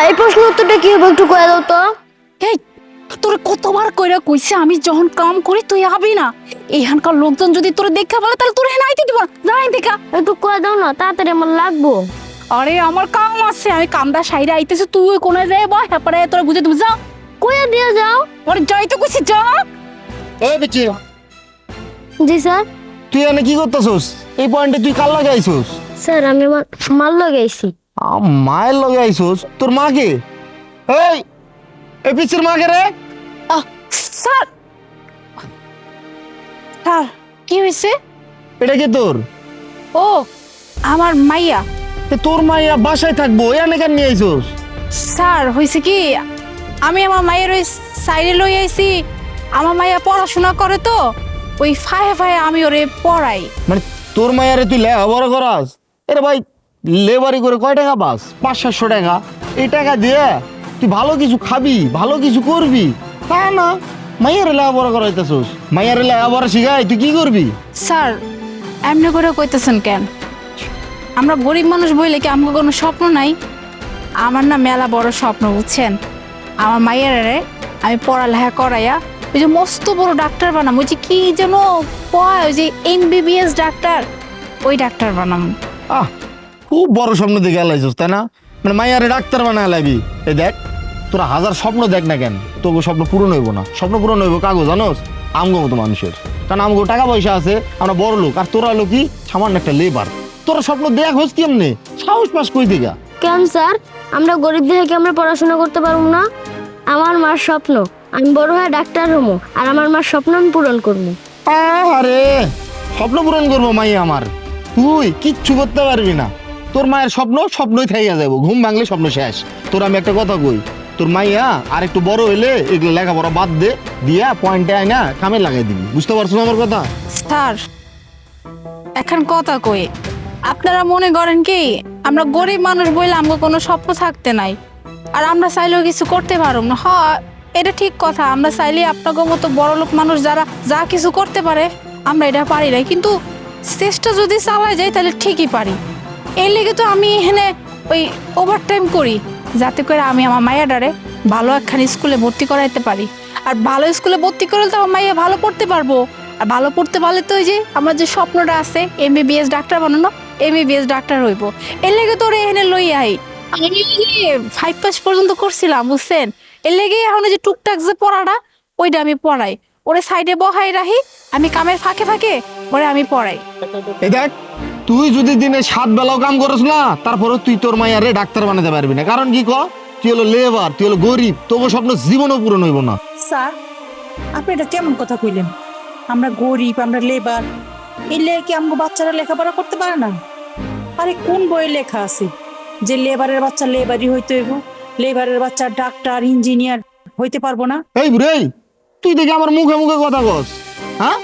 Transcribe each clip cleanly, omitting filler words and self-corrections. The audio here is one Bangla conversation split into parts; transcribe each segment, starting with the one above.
এই প্রশ্ন উত্তরটা কি হবে একটু কয়ে দাও তো। এই তোরে কতবার কইরা কইছে আমি যখন কাম করি তুই আবি না। এইখানকার লোকজন যদি তোরে দেখা বলে তাহলে তোরে হেনা আইতে দিব না। যাই দেখা। একটু কয়ে দাও না, তাড়াতাড়ি আমার লাগবো। আরে আমার কাম আছে, আমি কামদা সাইরে আইতেছি, তুই ওই কোনায় যাই বয়, তারপরে তোরে বুঝে দিব। যা কয়ে দিয়ে যাও। আরে যাইতে কইছি যা। এই বিচি, জি স্যার। তুই এনে কি করতেছস? এই পয়েন্টে তুই কার লাগে আইছস? স্যার আমি আমার মাল লাগাইছি। মায়ের লগে আইছস? তোর মাকে? এই পিচির মাকে রে? স্যার স্যার কি হয়েছে? এটা কি তোর? ও আমার মাইয়া। তোর মাইয়া বাসায় থাকবো, এনে কেন নিয়ে আইছস? স্যার হয়েছে কি, আমি আমার মায়ের ওই সাইডে লই আইছি। আমার মাইয়া পড়াশোনা করে তো, ওই ফায়ে ফায়ে আমি ওরে পড়াই। মানে তোর মাইয়ারে তুই লেখাপড়া করাস? এরে ভাই, লেবারি করে কয় টাকা পাস? 500-700 টাকা। এই টাকা দিয়ে তুই ভালো কিছু খাবি, ভালো কিছু করবি, তা না মাইয়ারে লেখাপড়া করাইতেছস। মাইয়ারে লেখাপড়া শিখাই তুই কি করবি? স্যার এমনি করে কইতেছেন কেন? আমরা গরিব মানুষ বইলে কি আমাকে কোনো স্বপ্ন নাই? আমার না মেলা বড় স্বপ্ন, বুঝছেন? আমার মাইয়ারে আমি পড়ালেখা করাইয়া ওই যে মস্ত বড় ডাক্তার বানাম। ওই যে কি যেন কয়, ওই যে MBBS ডাক্তার, ওই ডাক্তার বানাম। খুব বড় স্বপ্ন দেখে এলাইছস, তাই না? মানে মাইয়ারে ডাক্তার বানায় লাইবি। এই দেখ, তোরা হাজার স্বপ্ন দেখ না কেন, তোকে স্বপ্ন পূরণ হইব না। স্বপ্ন পূরণ হইব কাগজ, জানোস, আমগো মতো মানুষের। কারণ আমগো টাকা পয়সা আছে, আমরা বড় লোক, আর তোরা হলো কি সামান্য একটা লেবার। তোরা স্বপ্ন দেখ হোস কেমনে? সাহস পাস কই দিগা? কেন স্যার, আমরা গরিব দেখে কি আমরা পড়াশোনা করতে পারবো না? আমার মার স্বপ্ন আমি বড় হয়ে ডাক্তার হবো, আর আমার মার স্বপ্ন আমি পূরণ করবো। আরে স্বপ্ন পূরণ করবো মাইয়া আমার? তুই কিচ্ছু করতে পারবি না। তোর মায়ের স্বপ্ন স্বপ্নই থাইয়া যাবো, ঘুম ভাঙলে স্বপ্ন শেষ। তোর আমি একটা কথা কই, তোর মাইয়া আর একটু বড় হইলে এগুলো লেখাপড়া বাদ দে, দিয়া পয়েন্টে আয় না কামে লাগাই দিবি। বুঝতে পারছো আমার কথা? স্যার এখন কথা কই, আপনারা মনে করেন কি আমরা গরিব মানুষ বইলে আমাকে কোনো স্বপ্ন থাকতে নাই, আর আমরা চাইলেও কিছু করতে পারব না? হয় এটা ঠিক কথা, আমরা চাইলে আপনাকে মতো বড় লোক মানুষ যারা যা কিছু করতে পারে আমরা এটা পারি না, কিন্তু চেষ্টা যদি চালায় যাই তাহলে ঠিকই পারি। এর লেগে তো আমি এখানে ওই ওভারটাইম করি, যাতে করে আমি আমার মাইয়াডারে ভালো একখান স্কুলে ভর্তি করাইতে পারি। আর ভালো স্কুলে ভর্তি করলে তো আমার মাইয়া ভালো পড়তে পারবো, আর ভালো পড়তে পারলে তো ওই যে আমার যে স্বপ্নটা আছে MBBS ডাক্তার বানানো, MBBS ডাক্তার হইব। এর লেগে তোরে এখানে লই আই। আমি ওই যে 5 পাস পর্যন্ত করছিলাম, বুঝছেন? এর লেগে এখন যে টুকটাক যে পড়াটা, ওইটা আমি পড়াই। ওরে সাইডে বহাই রাখি, আমি কামের ফাঁকে ফাঁকে ওরে আমি পড়াই। এই দেখ, তুই যদি দিনে 7 বেলাও কাম করিস না, তারপরে তুই তোর মাইয়ারে ডাক্তার বানাতে পারবি না। কারণ কি তুই হলো লেবার, তুই হলো গরিব, তোর স্বপ্ন জীবনও পূরণ হইব না। স্যার আপনি এটা কেমন কথা কইলেন? আমরা গরিব, আমরা লেবার, এলে কি আমগো বাচ্চারা লেখাপড়া করতে পারে না? আরে কোন বইয়ে লেখা আছে যে লেবারের বাচ্চা লেবারই হইতে হইব, লেবারের বাচ্চা ডাক্তার ইঞ্জিনিয়ার হইতে পারবো না? এই বুড়ে, তুই দেখি আমার মুখে মুখে কথা কস, হ্যাঁ?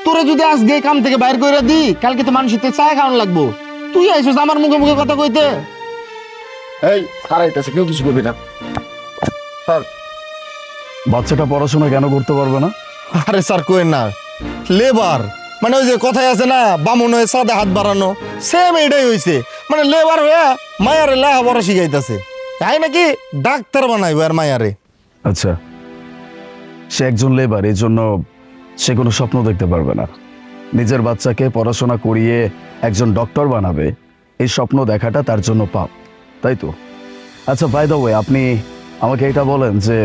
তোরা যদি আজকে কাম থেকে বাইর করে দি, কালকে তো মানুষের তো চায় খাওয়ান লাগবো। তুই আইসস আমার মুখে মুখে কথা কইতে? এই হারাইতেছে, কেউ কিছু করবি না। স্যার, বাচ্চাটা পড়াশোনা কেন করতে পারবে না? আরে স্যার কোয়েন না, লেবার মানে ওই যে কথায় আছে না, বামুন হয়ে সাদে হাত বাড়ানো, সেম এটাই হয়েছে। মানে লেবার হয়ে মায়ারে লেখাপড়া শিখাইতেছে, তাই নাকি ডাক্তার বানাইবো আর মায়ারে। আচ্ছা, সে একজন লেবার, এই জন্য সে কোনো স্বপ্ন দেখতে পারবে না। নিজের বাচ্চাকে পড়াশোনা করিয়ে একজন ডক্টর বানাবে, এই স্বপ্ন দেখাটা তার জন্য পাপ, তাই তো? আচ্ছা, বাই দ্য ওয়ে, আপনি আমাকে এটা বলেন যে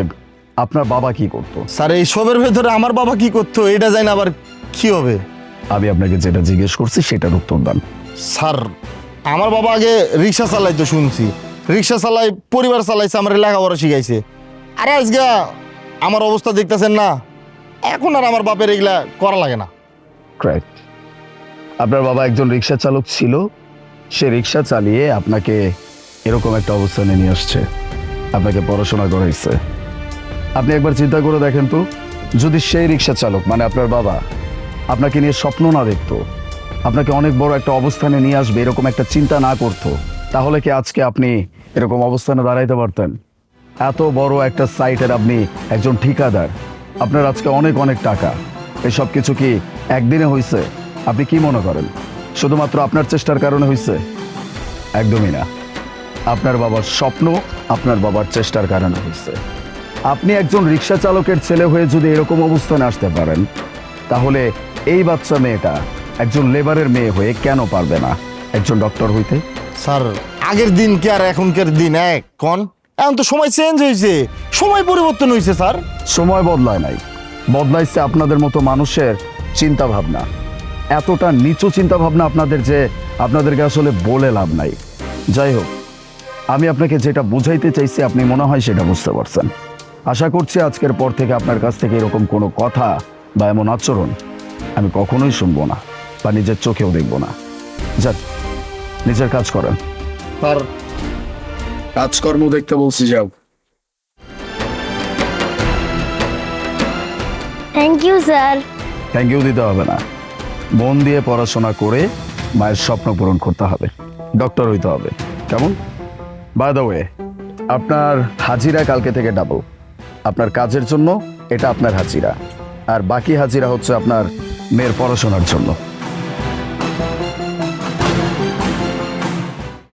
আপনার বাবা কি করতো? স্যার এই সবের ভেতরে আমার বাবা কি করতো এটা জানি না, আবার কি হবে? আমি আপনাকে যেটা জিজ্ঞেস করছি সেটার উত্তর দেন। স্যার আমার বাবা আগে রিক্সা চালাইতো, শুনছি রিক্সা চালাই, পরিবার চালাইছে, আমার লেখাপড়া শিখাইছে। আর আজকে আমার অবস্থা দেখতেছেন না, এখন আর আমার বাপের এগুলা করা লাগে না। কারেক্ট, আপনার বাবা একজন রিক্সা চালক ছিল, সে রিক্সা চালিয়ে আপনাকে এরকম একটা অবস্থানে নিয়ে আসছে, আপনাকে পড়াশোনা করাইছে। আপনি একবার চিন্তা করে দেখেন তো, যদি সেই রিক্সা চালক মানে আপনার বাবা আপনাকে নিয়ে স্বপ্ন না দেখতো, আপনাকে অনেক বড় একটা অবস্থানে নিয়ে আসবে এরকম একটা চিন্তা না করতো, তাহলে কি আজকে আপনি এরকম অবস্থানে দাঁড়াইতে পারতেন? এত বড় একটা সাইটের আপনি একজন ঠিকাদার, আপনার আজকে অনেক অনেক টাকা, এসব কিছু কি একদিনে হয়েছে? আপনি কি মনে করেন শুধুমাত্র আপনার চেষ্টার কারণে হয়েছে? একদমই না। আপনার বাবার স্বপ্ন আপনার বাবার চেষ্টার কারণে হয়েছে। আপনি একজন রিক্সা চালকের ছেলে হয়ে যদি এরকম অবস্থানে আসতে পারেন, তাহলে এই বাচ্চা মেয়েটা একজন লেবারের মেয়ে হয়ে কেন পারবে না একজন ডক্টর হইতে? স্যার আগের দিন কি আর এখনকার দিন এক কোন? এখন তো সময় চেঞ্জ হয়েছে, সময় পরিবর্তন হয়েছে স্যার। সময় বদলায় নাই, বদলাইছে আপনাদের মতো মানুষের চিন্তা ভাবনা। এতটা নিচু চিন্তা ভাবনা আপনাদের যে আপনাদেরকে আসলে বলে লাভ নাই। যাই হোক, আমি আপনাকে যেটা বুঝাইতে চাইছি আপনি মনে হয় সেটা বুঝতে পারছেন। আশা করছি আজকের পর থেকে আপনার কাছ থেকে এরকম কোনো কথা বা এমন আচরণ আমি কখনোই শুনবো না বা নিজের চোখেও দেখবো না। যাক, নিজের কাজ করেন। স্যার কাজকর্ম দেখতে বলছি, যাও। Thank you sir. Thank you দিতে হবে না, মন দিয়ে পড়াশোনা করে মায়ের স্বপ্ন পূরণ করতে হবে, ডক্টর হইতে হবে, কেমন? বাই দ্য ওয়ে, আপনার হাজিরা কালকে থেকে ডাবল। আপনার কাজের জন্য এটা আপনার হাজিরা, আর বাকি হাজিরা হচ্ছে আপনার মেয়ের পড়াশোনার জন্য।